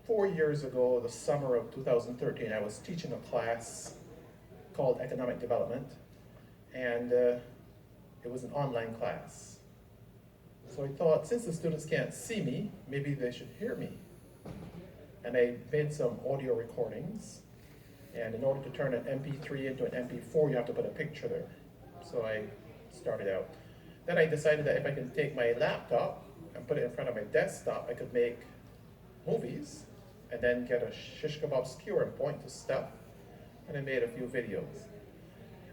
4 years ago, the summer of 2013, I was teaching a class called Economic Development, and it was an online class. So I thought, since the students can't see me, maybe they should hear me. And I made some audio recordings, and in order to turn an MP3 into an MP4, you have to put a picture there. So I started out. Then I decided that if I can take my laptop and put it in front of my desktop, I could make movies, and then get a shish kebab skewer and point to stuff, and I made a few videos.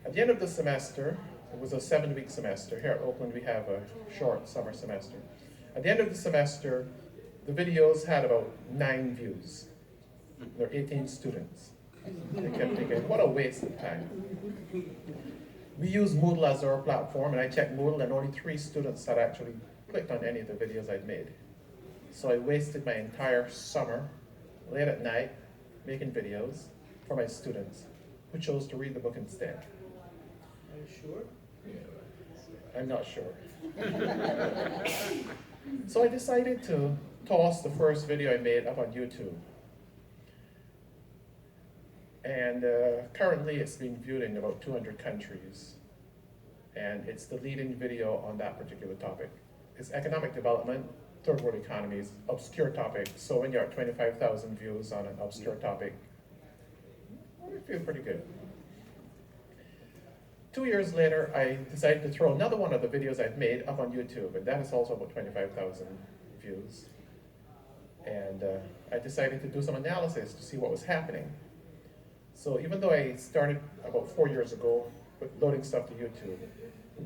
At the end of the semester, it was a 7-week semester. Here at Oakland, we have a short summer semester. At the end of the semester, the videos had about 9 views. There were 18 students. They kept thinking, what a waste of time. We use Moodle as our platform, and I checked Moodle, and only 3 students had actually clicked on any of the videos I'd made. So I wasted my entire summer, late at night, making videos for my students, who chose to read the book instead. Are you sure? I'm not sure. So I decided to toss the first video I made up on YouTube. And currently it's being viewed in about 200 countries. And it's the leading video on that particular topic. It's economic development, third world economies, obscure topic. So when you're at 25,000 views on an obscure topic, I feel pretty good. 2 years later, I decided to throw another one of the videos I've made up on YouTube, and that is also about 25,000 views. And I decided to do some analysis to see what was happening. So even though I started about 4 years ago with loading stuff to YouTube,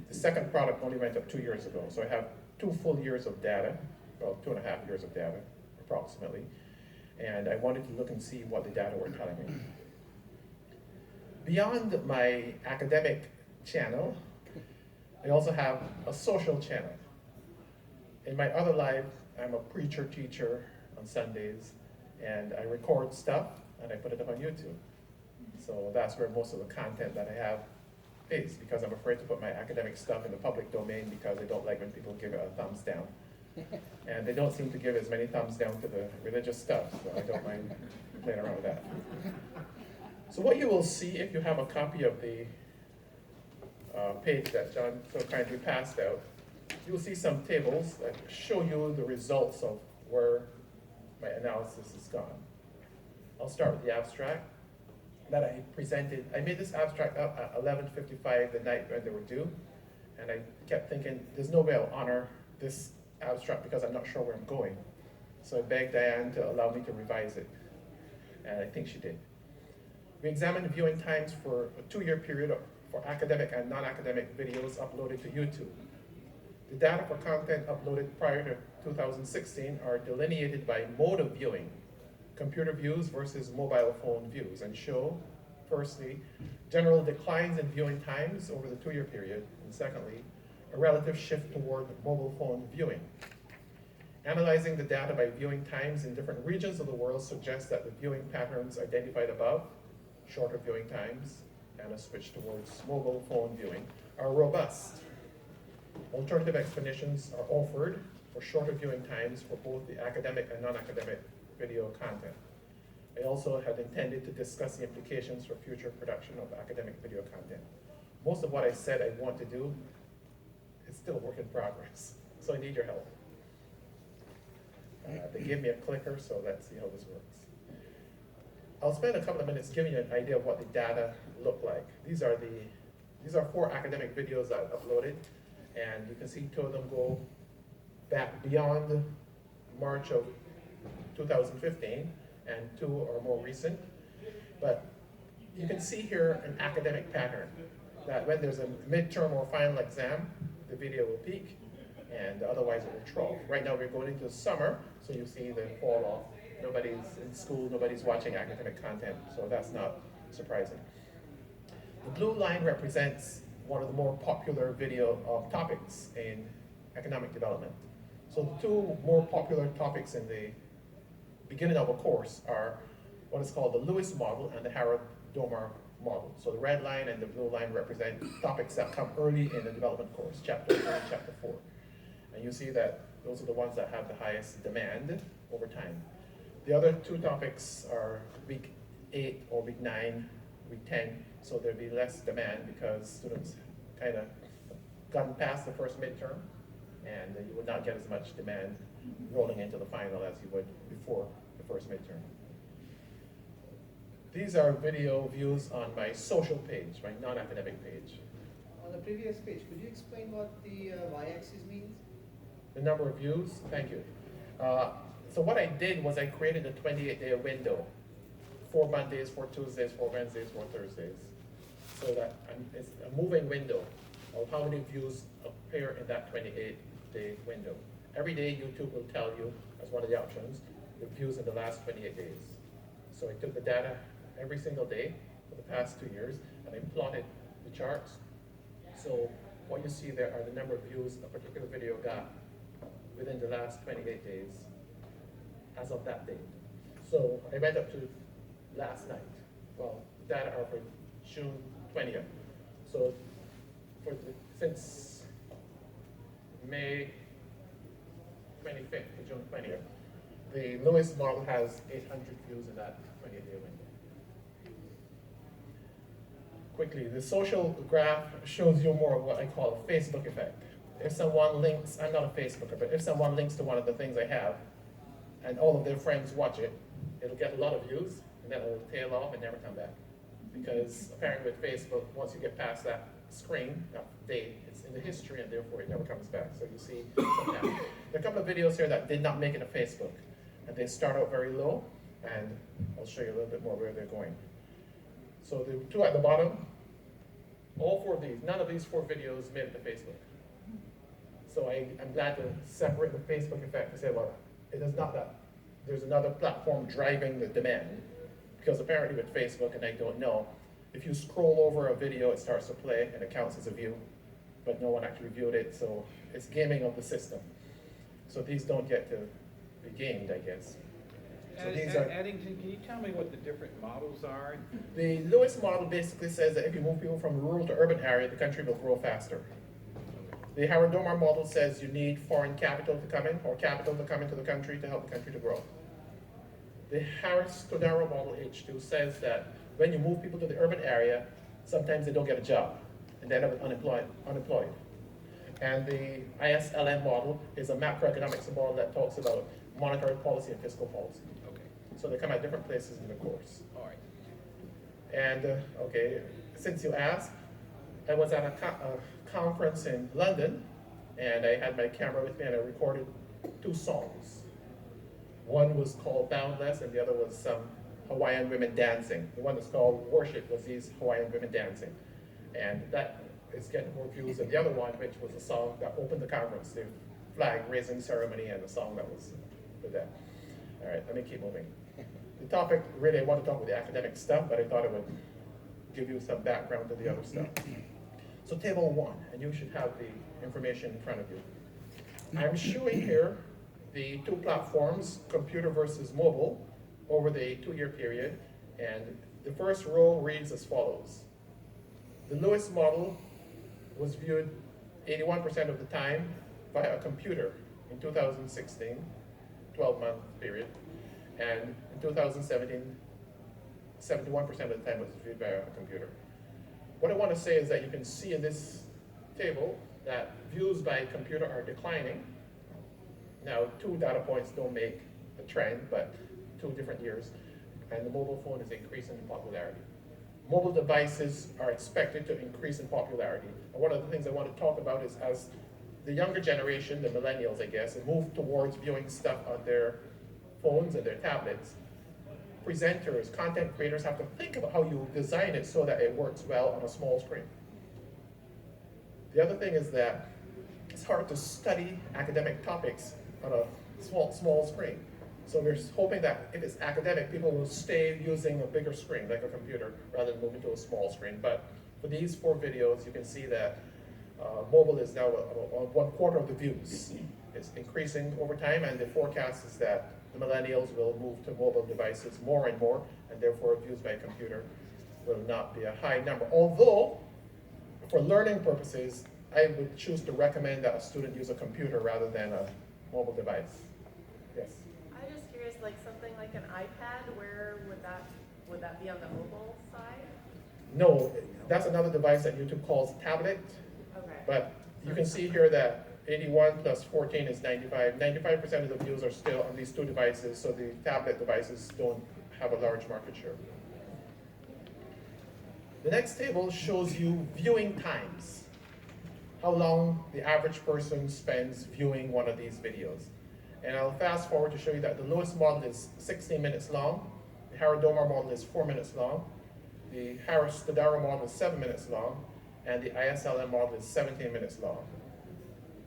the second product only went up 2 years ago. So I have 2 full years of data, well, 2.5 years of data, approximately. And I wanted to look and see what the data were telling me. Beyond my academic channel, I also have a social channel. In my other life, I'm a preacher, teacher on Sundays, and I record stuff and I put it up on YouTube. So that's where most of the content that I have is, because I'm afraid to put my academic stuff in the public domain because I don't like when people give it a thumbs down. And they don't seem to give as many thumbs down to the religious stuff, so I don't mind playing around with that. So what you will see if you have a copy of the page that John so kindly passed out, you'll see some tables that show you the results of where my analysis has gone. I'll start with the abstract that I presented. I made this abstract up at 11:55 the night when they were due, and I kept thinking, there's no way I'll honor this abstract because I'm not sure where I'm going. So I begged Diane to allow me to revise it, and I think she did. We examined viewing times for a 2-year period for academic and non-academic videos uploaded to YouTube. The data for content uploaded prior to 2016 are delineated by mode of viewing, computer views versus mobile phone views, and show, firstly, general declines in viewing times over the 2-year period, and secondly, a relative shift toward mobile phone viewing. Analyzing the data by viewing times in different regions of the world suggests that the viewing patterns identified above, shorter viewing times, and a switch towards mobile phone viewing, are robust. Alternative explanations are offered for shorter viewing times for both the academic and non-academic video content. I also had intended to discuss the implications for future production of academic video content. Most of what I said I want to do is still a work in progress, so I need your help. They gave me a clicker, so let's see how this works. I'll spend a couple of minutes giving you an idea of what the data look like. These are 4 academic videos that I've uploaded, and you can see 2 of them go back beyond March of 2015, and 2 are more recent. But you can see here an academic pattern, that when there's a midterm or final exam, the video will peak, and otherwise it will trough. Right now we're going into the summer, so you see the fall off. Nobody's in school, nobody's watching academic content, so that's not surprising. The blue line represents one of the more popular video topics in economic development. So the 2 more popular topics in the beginning of a course are what is called the Lewis model and the Harrod-Domar model. So the red line and the blue line represent topics that come early in the development course, chapter 3 and chapter 4. And you see that those are the ones that have the highest demand over time. The other two topics are week 8 or week 9, week 10, so there'll be less demand because students kind of gotten past the first midterm, and you would not get as much demand rolling into the final as you would before the first midterm. These are video views on my social page, my non-academic page. On the previous page, could you explain what the y-axis means? The number of views, thank you. So what I did was I created a 28-day window, 4 Mondays, 4 Tuesdays, 4 Wednesdays, 4 Thursdays. So that it's a moving window of how many views appear in that 28-day window. Every day YouTube will tell you, as one of the options, the views in the last 28 days. So I took the data every single day for the past 2 years, and I plotted the charts. So what you see there are the number of views a particular video got within the last 28 days as of that date. So I went up to last night. Well, the data are for June 20th. So since May 25th to June 20th, the Lewis model has 800 views in that 28-day window. Quickly, the social graph shows you more of what I call a Facebook effect. If someone links, I'm not a Facebooker, but if someone links to one of the things I have, and all of their friends watch it, it'll get a lot of views, and then it'll tail off and never come back. Because apparently with Facebook, once you get past that screen, that date, it's in the history, and therefore it never comes back. So you see something. There are a couple of videos here that did not make it to Facebook, and they start out very low, and I'll show you a little bit more where they're going. So the two at the bottom, all 4 of these, none of these 4 videos made it to Facebook. So I'm glad to separate the Facebook effect and say, well, it is not that. There's another platform driving the demand. Because apparently with Facebook, and I don't know, if you scroll over a video, it starts to play and it counts as a view, but no one actually viewed it, so it's gaming of the system. So these don't get to be gamed, I guess. So these are, Addington, can you tell me what the different models are? the Lewis model basically says that if you move people from rural to urban area, the country will grow faster. The Howard-Domar model says you need foreign capital to come in, or capital to come into the country to help the country to grow. The Harris-Todaro model H2 says that when you move people to the urban area, sometimes they don't get a job, and they end up unemployed. And the ISLM model is a macroeconomics model that talks about monetary policy and fiscal policy. Okay, So they come at different places in the course. all right. And, okay, since you asked, I was at a conference in London, and I had my camera with me, and I recorded 2 songs. One was called Boundless, and the other was some Hawaiian women dancing. The one that's called Worship was these Hawaiian women dancing. And that is getting more views than the other one, which was a song that opened the conference, the flag raising ceremony, and the song that was with that. All right, let me keep moving. The topic, really, I want to talk about the academic stuff, but I thought it would give you some background to the other stuff. So table 1, and you should have the information in front of you. I'm showing here the 2 platforms, computer versus mobile, over the 2-year period, and the first row reads as follows. The Lewis model was viewed 81% of the time via a computer in 2016, 12-month period, and in 2017, 71% of the time was viewed by a computer. What I want to say is that you can see in this table that views by computer are declining. Now, 2 data points don't make a trend, but 2 different years, and the mobile phone is increasing in popularity. Mobile devices are expected to increase in popularity. And one of the things I want to talk about is as the younger generation, the millennials, I guess, move towards viewing stuff on their phones and their tablets, presenters, content creators have to think about how you design it so that it works well on a small screen. The other thing is that it's hard to study academic topics on a small screen. So we're hoping that if it's academic, people will stay using a bigger screen, like a computer, rather than moving to a small screen. But for these 4 videos, you can see that mobile is now on 1/4 of the views. It's increasing over time, and the forecast is that the millennials will move to mobile devices more and more, and therefore views by computer will not be a high number. Although, for learning purposes, I would choose to recommend that a student use a computer rather than a mobile device. Yes? I was just curious, like something like an iPad, where would that be on the mobile side? No, that's another device that YouTube calls tablet, Okay. but you can see here that 81 plus 14 is 95. 95% of the views are still on these two devices, so the tablet devices don't have a large market share. The next table shows you viewing times. How long the average person spends viewing one of these videos. And I'll fast forward to show you that the lowest model is 16 minutes long, the Harrodoma model is 4 minutes long, the Harris-Tadaro model is 7 minutes long, and the ISLM model is 17 minutes long.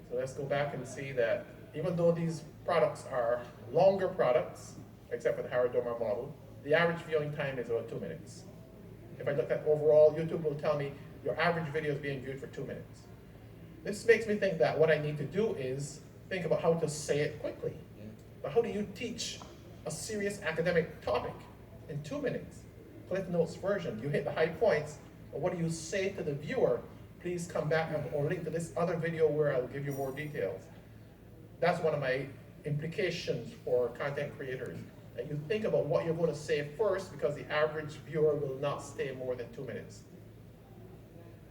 So let's go back and see that even though these products are longer products, except for the Harrodoma model, the average viewing time is about 2 minutes. If I look at overall, YouTube will tell me your average video is being viewed for 2 minutes. This makes me think that what I need to do is think about how to say it quickly. But how do you teach a serious academic topic in 2 minutes? Cliff Notes version, you hit the high points, but what do you say to the viewer? Please come back or link to this other video where I'll give you more details. That's one of my implications for content creators. That you think about what you're going to say first, because the average viewer will not stay more than 2 minutes.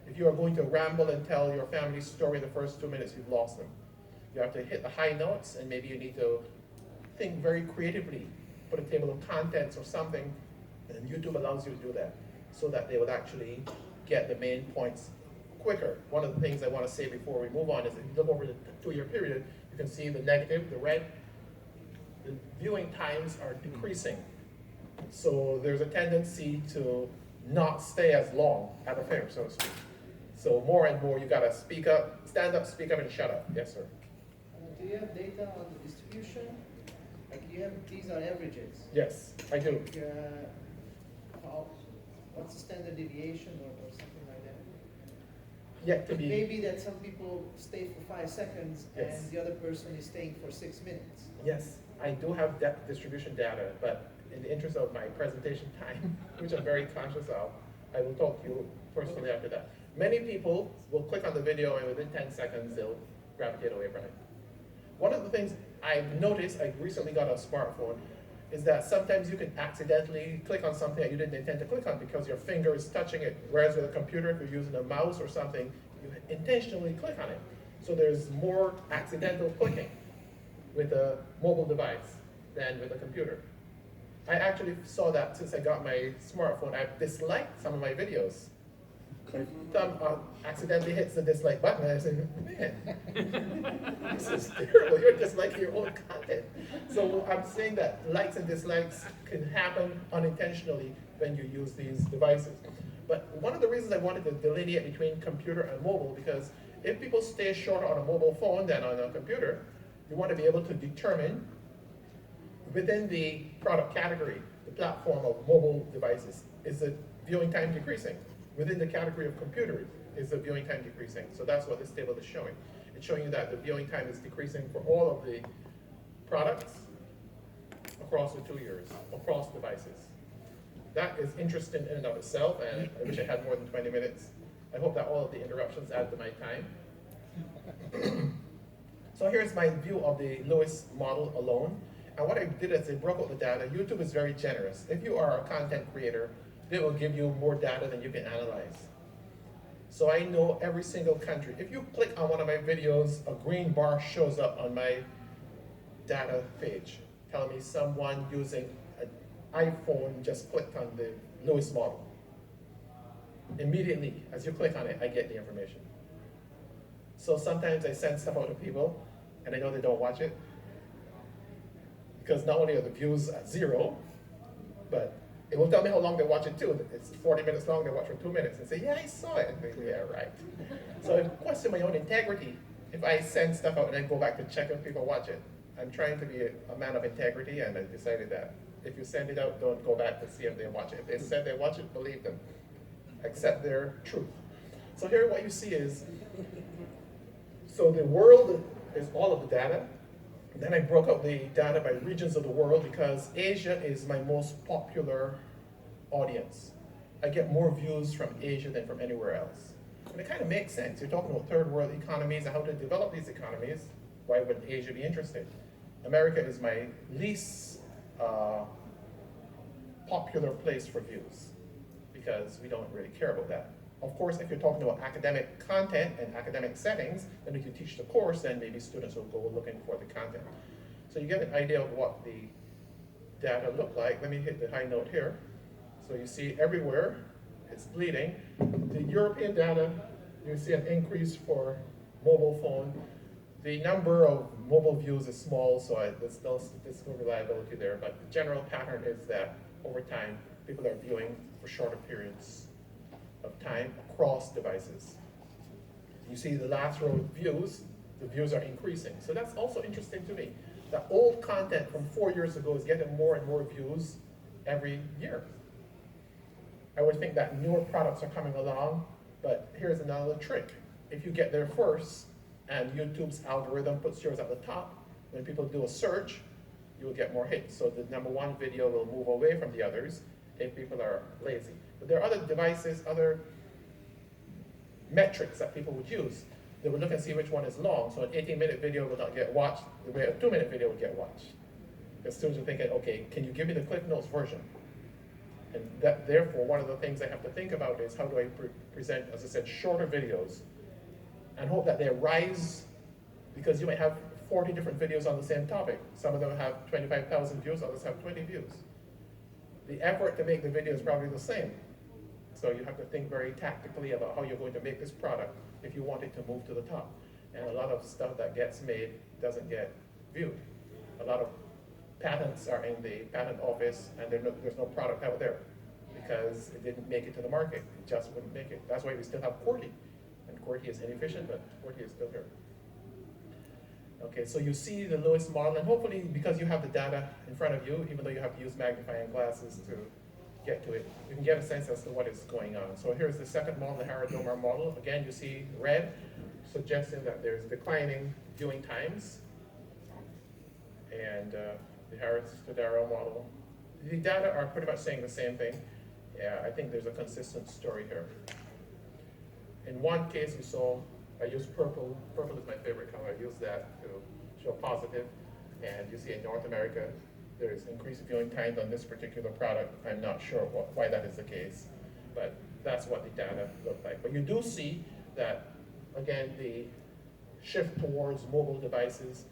If you are going to ramble and tell your family story in the first 2 minutes, you've lost them. You have to hit the high notes, and maybe you need to think very creatively, put a table of contents or something, and YouTube allows you to do that, so that they would actually get the main points quicker. One of the things I want to say before we move on is if you look over the 2-year period, you can see the negative, the red, the viewing times are decreasing. So there's a tendency to not stay as long at a fair, so to speak. So more and more you gotta speak up, stand up, speak up, and shut up. Yes, sir. Do you have data on the distribution? Like you have, these are averages. Yes, I do. Like, what's the standard deviation or something like that? Yet to be. Maybe that some people stay for 5 seconds Yes. and the other person is staying for 6 minutes. Yes, I do have depth distribution data, but in the interest of my presentation time, which I'm very conscious of, I will talk to you personally after that. Many people will click on the video and within 10 seconds they'll gravitate away from it. One of the things I've noticed, I recently got a smartphone, is that sometimes you can accidentally click on something that you didn't intend to click on because your finger is touching it, whereas with a computer, if you're using a mouse or something, you intentionally click on it. So there's more accidental clicking with a mobile device than with a computer. I actually saw that since I got my smartphone. I've disliked some of my videos. My thumb accidentally hits the dislike button, and I say, man, this is terrible. You're disliking your own content. So I'm saying that likes and dislikes can happen unintentionally when you use these devices. But one of the reasons I wanted to delineate between computer and mobile, because if people stay shorter on a mobile phone than on a computer, you want to be able to determine within the product category, the platform of mobile devices, is the viewing time decreasing? Within the category of computers, is the viewing time decreasing? So that's what this table is showing. It's showing you that the viewing time is decreasing for all of the products across the 2 years, across devices. That is interesting in and of itself, and I wish I had more than 20 minutes. I hope that all of the interruptions add to my time. So here's my view of the lowest model alone. And what I did is I broke out the data. YouTube is very generous. If you are a content creator, they will give you more data than you can analyze. So I know every single country. If you click on one of my videos, a green bar shows up on my data page, telling me someone using an iPhone just clicked on the lowest model. Immediately, as you click on it, I get the information. So sometimes I send stuff out to people, and I know they don't watch it, because not only are the views at 0, but it will tell me how long they watch it too. It's 40 minutes long, they watch for 2 minutes, and say, yeah, I saw it. And I think, yeah, right. So I question my own integrity if I send stuff out and then go back to check if people watch it. I'm trying to be a man of integrity, and I decided that if you send it out, don't go back to see if they watch it. If they said they watch it, believe them. Accept their truth. So here what you see is, so the world is all of the data. Then I broke up the data by regions of the world because Asia is my most popular audience. I get more views from Asia than from anywhere else. And it kind of makes sense. You're talking about third world economies and how to develop these economies. Why would Asia be interested? America is my least a popular place for views, because we don't really care about that. Of course, if you're talking about academic content and academic settings, then if you teach the course, then maybe students will go looking for the content. So you get an idea of what the data look like. Let me hit the high note here. So you see everywhere, it's bleeding. The European data, you see an increase for mobile phone. The number of mobile views is small, so there's no statistical reliability there, but the general pattern is that over time, people are viewing for shorter periods of time across devices. You see the last row of views, the views are increasing. So that's also interesting to me. The old content from 4 years ago is getting more and more views every year. I would think that newer products are coming along, but here's another trick. If you get there first, and YouTube's algorithm puts yours at the top, when people do a search, you will get more hits. So the #1 video will move away from the others if people are lazy. But there are other devices, other metrics that people would use. They would look and see which one is long. So an 18-minute video will not get watched the way a 2-minute video would get watched. Because students are thinking, okay, can you give me the Cliff Notes version? And that, therefore, one of the things I have to think about is how do I present, as I said, shorter videos, and hope that they rise, because you might have 40 different videos on the same topic. Some of them have 25,000 views, others have 20 views. The effort to make the video is probably the same. So you have to think very tactically about how you're going to make this product if you want it to move to the top. And a lot of stuff that gets made doesn't get viewed. A lot of patents are in the patent office, and there's no product out there because it didn't make it to the market. It just wouldn't make it. That's why we still have QWERTY. And QWERTY is inefficient, but QWERTY is still here. Okay, so you see the Lewis model, and hopefully because you have the data in front of you, even though you have to use magnifying glasses to get to it, you can get a sense as to what is going on. So here's the second model, the Harrod-Domar model. Again, you see red, suggesting that there's declining viewing times. And the Harrod-Domar model. The data are pretty much saying the same thing. Yeah, I think there's a consistent story here. In one case, you saw, I used purple. Purple is my favorite color. I use that to show positive. And you see in North America, there's increased viewing times on this particular product. I'm not sure why that is the case, but that's what the data look like. But you do see that, again, the shift towards mobile devices,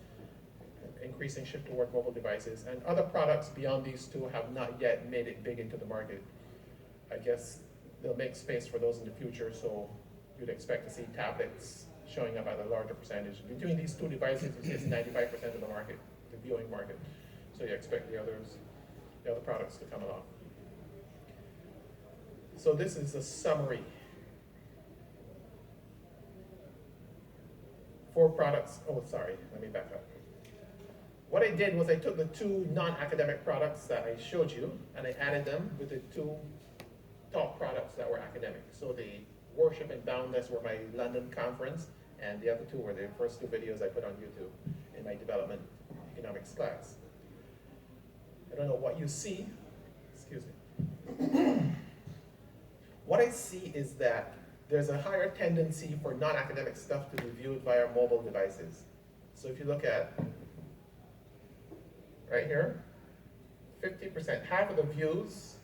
increasing shift toward mobile devices, and other products beyond these two have not yet made it big into the market. I guess they'll make space for those in the future, so you'd expect to see tablets showing up at a larger percentage. Between these two devices, it's 95% of the market, the viewing market. So you expect the other products to come along. So this is a summary. 4 products, oh sorry, let me back up. What I did was I took the 2 non-academic products that I showed you, and I added them with the 2 top products that were academic. So the Worship and Boundless were my London conference, and the other 2 were the first 2 videos I put on YouTube in my development economics class. I don't know what you see, excuse me. What I see is that there's a higher tendency for non-academic stuff to be viewed via mobile devices. So if you look at right here, 50%, half of the views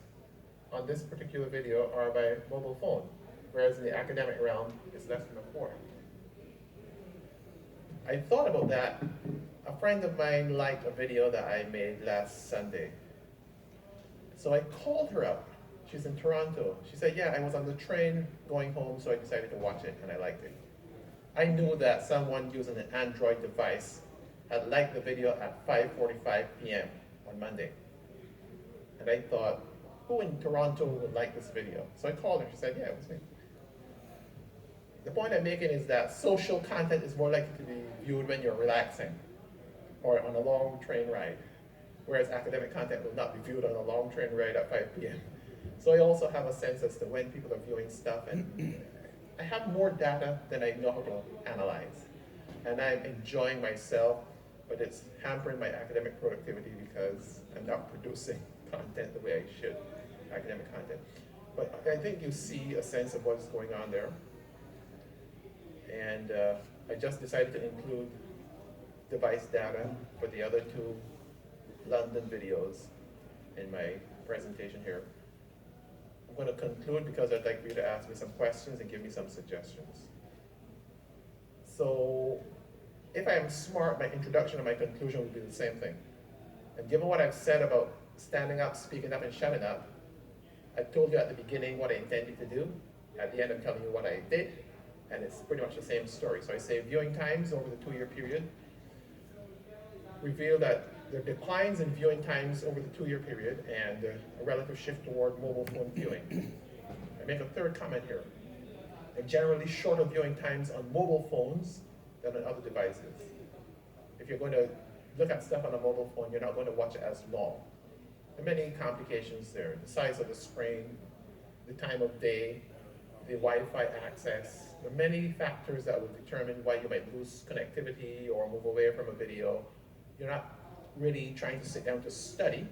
on this particular video are by mobile phone, whereas in the academic realm, it's less than a quarter. I thought about that. A friend of mine liked a video that I made last Sunday. So I called her up. She's in Toronto. She said, yeah, I was on the train going home, so I decided to watch it, and I liked it. I knew that someone using an Android device had liked the video at 5:45 p.m. on Monday. And I thought, who in Toronto would like this video? So I called her. She said, yeah, it was me. The point I'm making is that social content is more likely to be viewed when you're relaxing or on a long train ride, whereas academic content will not be viewed on a long train ride at 5 p.m. So I also have a sense as to when people are viewing stuff, and I have more data than I know how to analyze. And I'm enjoying myself, but it's hampering my academic productivity because I'm not producing content the way I should, academic content. But I think you see a sense of what's going on there. And I just decided to include device data for the other 2 London videos in my presentation here. I'm going to conclude because I'd like for you to ask me some questions and give me some suggestions. So, if I am smart, my introduction and my conclusion will be the same thing. And given what I've said about standing up, speaking up, and shutting up, I told you at the beginning what I intended to do. At the end, I'm telling you what I did, and it's pretty much the same story. So I say viewing times over the 2-year period reveal that there are declines in viewing times over the 2-year period and a relative shift toward mobile phone viewing. I make a third comment here. And generally shorter viewing times on mobile phones than on other devices. If you're going to look at stuff on a mobile phone, you're not going to watch it as long. There are many complications there. The size of the screen, the time of day, the Wi-Fi access. There are many factors that will determine why you might lose connectivity or move away from a video. You're not really trying to sit down to study.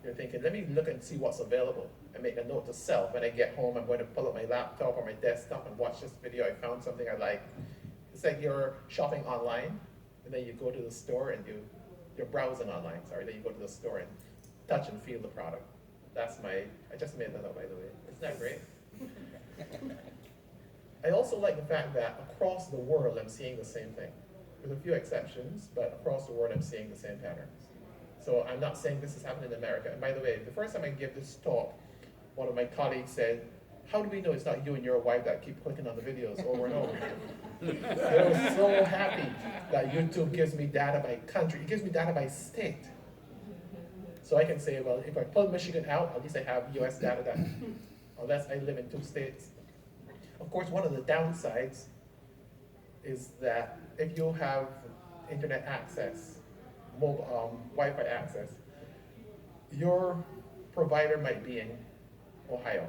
You're thinking, let me look and see what's available and make a note to self. When I get home, I'm going to pull up my laptop or my desktop and watch this video. I found something I like. It's like you're shopping online, and then you go to the store and you're browsing online, sorry. Then you go to the store and touch and feel the product. That's I just made that up, by the way. Isn't that great? I also like the fact that across the world, I'm seeing the same thing. With a few exceptions, but across the world, I'm seeing the same patterns. So I'm not saying this is happening in America. And by the way, the first time I gave this talk, one of my colleagues said, how do we know it's not you and your wife that keep clicking on the videos over and over? I was so happy that YouTube gives me data by country. It gives me data by state. So I can say, well, if I pull Michigan out, at least I have US data that, unless I live in 2 states. Of course, one of the downsides is that if you have internet access, mobile Wi-Fi access, your provider might be in Ohio,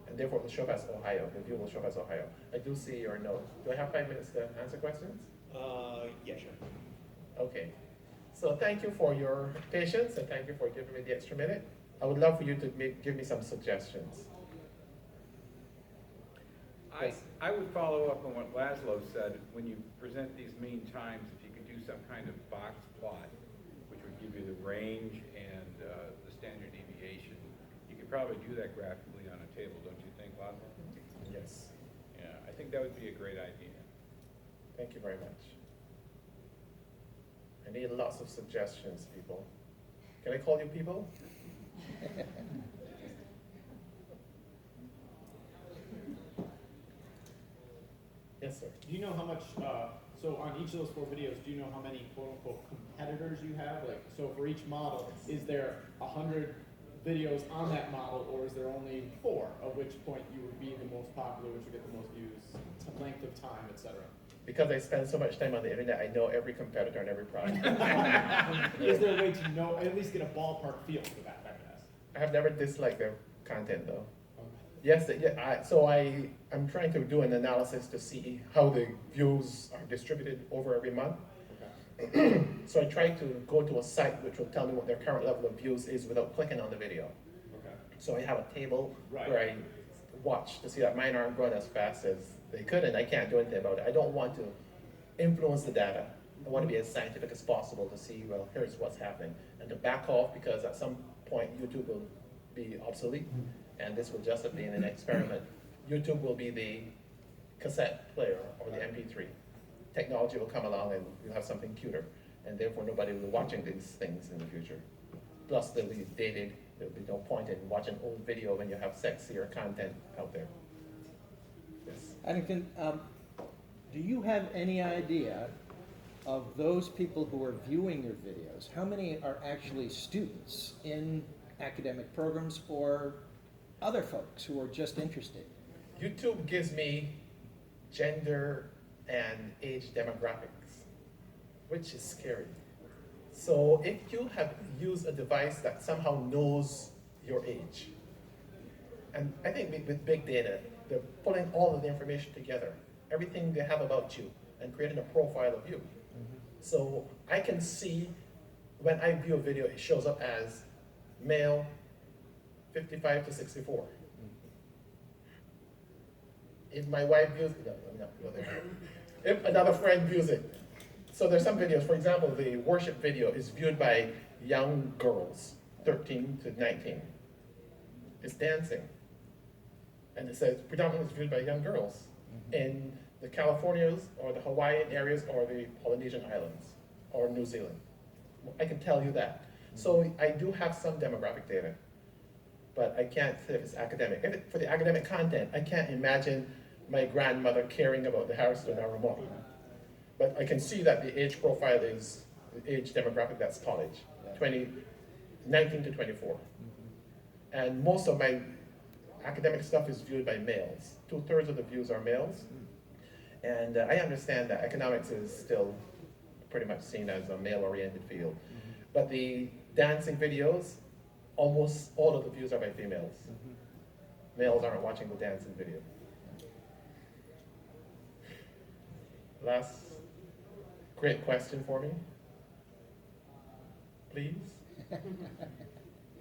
and therefore it will show up as Ohio. The view will show up as Ohio. I do see your note. Do I have 5 minutes to answer questions? Yeah, sure. Okay. So thank you for your patience, and thank you for giving me the extra minute. I would love for you to give me some suggestions. I would follow up on what Laszlo said. When you present these mean times, if you could do some kind of box plot, which would give you the range and the standard deviation, you could probably do that graphically on a table, don't you think, Laszlo? Yes. Yeah, I think that would be a great idea. Thank you very much. I need lots of suggestions, people. Can I call you people? Yes, sir. Do you know how much, so on each of those 4 videos, do you know how many quote-unquote competitors you have? Like, so for each model, is there 100 videos on that model, or is there only 4, of which point you would be the most popular, which would get the most views, length of time, etc.? Because I spend so much time on the internet, I know every competitor and every product. Is there a way to know, at least get a ballpark feel for that, I guess? I have never disliked their content, though. Okay. Yes, I'm trying to do an analysis to see how the views are distributed over every month. Okay. So I try to go to a site which will tell me what their current level of views is without clicking on the video. Okay. So I have a table Right. where I watch to see that mine aren't growing as fast as they could, and I can't do anything about it. I don't want to influence the data. I want to be as scientific as possible to see, well, here's what's happening, and to back off because at some point YouTube will be obsolete, and this will just have been an experiment. YouTube will be the cassette player or the MP3. Technology will come along and you'll have something cuter, and therefore nobody will be watching these things in the future. Plus they'll be dated. There'll be no point in watching old video when you have sexier content out there. Yes. Addington, do you have any idea of those people who are viewing your videos, how many are actually students in academic programs or other folks who are just interested? YouTube gives me gender and age demographics, which is scary. So if you have used a device that somehow knows your age, and I think with big data, they're pulling all of the information together, everything they have about you, and creating a profile of you. So I can see when I view a video, it shows up as male, 55 to 64. If my wife views it, no, I'm not go there. If another friend views it. So there's some videos, for example, the worship video is viewed by young girls, 13 to 19. It's dancing. And it says predominantly viewed by young girls in the Californias or the Hawaiian areas or the Polynesian islands or New Zealand. I can tell you that. So I do have some demographic data, but I can't say if it's academic. For the academic content, I can't imagine my grandmother caring about the Harrison or Ramon. But I can see that the age profile is the age demographic that's college, 19 to 24. And most of my academic stuff is viewed by males. 2/3 of the views are males. And I understand that economics is still pretty much seen as a male-oriented field. But the dancing videos, almost all of the views are by females. Males aren't watching the dancing video. Last great question for me. Please?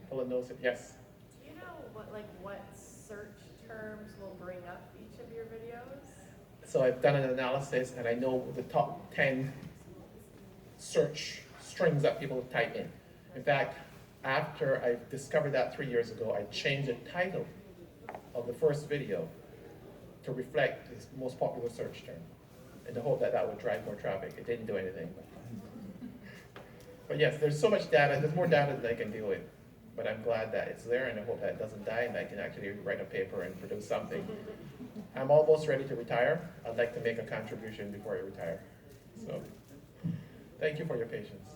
Helen knows it. Yes. Do you know what search terms will bring up each of your videos? So I've done an analysis and I know the top 10 search strings that people type in. In fact, after I discovered that 3 years ago, I changed the title of the first video to reflect the most popular search term in the hope that that would drive more traffic. It didn't do anything. But yes, there's so much data, there's more data than I can deal with. But I'm glad that it's there and I hope that it doesn't die and I can actually write a paper and produce something. I'm almost ready to retire. I'd like to make a contribution before I retire. So, thank you for your patience.